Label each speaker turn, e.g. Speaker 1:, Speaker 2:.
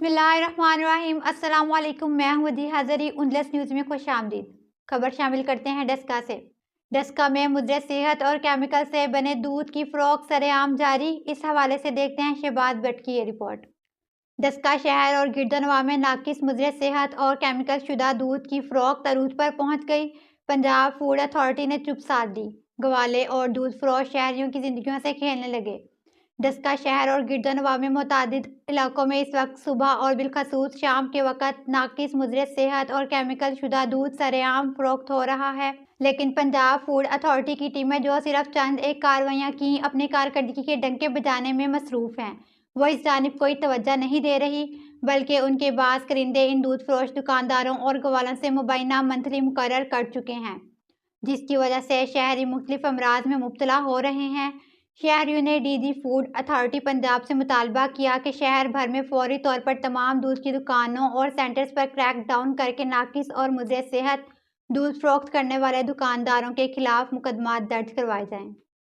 Speaker 1: بسم اللہ الرحمن الرحیم۔ السلام علیکم، میں ہوں ودیع حضری۔ انڈلس نیوز میں خوش آمدید۔ خبر شامل کرتے ہیں ڈسکا سے۔ ڈسکا میں مضر صحت اور کیمیکل سے بنے دودھ کی فروخت سرے عام جاری۔ اس حوالے سے دیکھتے ہیں شہباز بٹ کی یہ رپورٹ۔ ڈسکا شہر اور گردنواں میں ناقص مضر صحت اور کیمیکل شدہ دودھ کی فروخت عروج پر پہنچ گئی۔ پنجاب فوڈ اتھارٹی نے چپ سادھ لی۔ گوالے اور دودھ فروش شہریوں کی زندگیوں سے کھیلنے لگے۔ ڈسکا شہر اور گردنواں میں متعدد علاقوں میں اس وقت صبح اور بالخصوص شام کے وقت ناقص مضر صحت اور کیمیکل شدہ دودھ سرے عام فروخت ہو رہا ہے، لیکن پنجاب فوڈ اتھارٹی کی ٹیمیں جو صرف چند ایک کارروائیاں کی اپنی کارکردگی کے ڈنکے بجانے میں مصروف ہیں، وہ اس جانب کوئی توجہ نہیں دے رہی، بلکہ ان کے بعض کرندے ان دودھ فروش دکانداروں اور گوالوں سے مبینہ منتھلی مقرر کر چکے ہیں، جس کی وجہ سے شہری مختلف امراض میں مبتلا ہو رہے ہیں۔ شہریوں نے D G food authority Punjab سے مطالبہ کیا کہ شہر بھر میں فوری طور پر تمام دودھ کی دکانوں اور سینٹرز پر کریک ڈاؤن کرکے ناقص اور مضر صحت دودھ فروخت کرنے والے دکانداروں کے خلاف مقدمات درج کروائے جائیں۔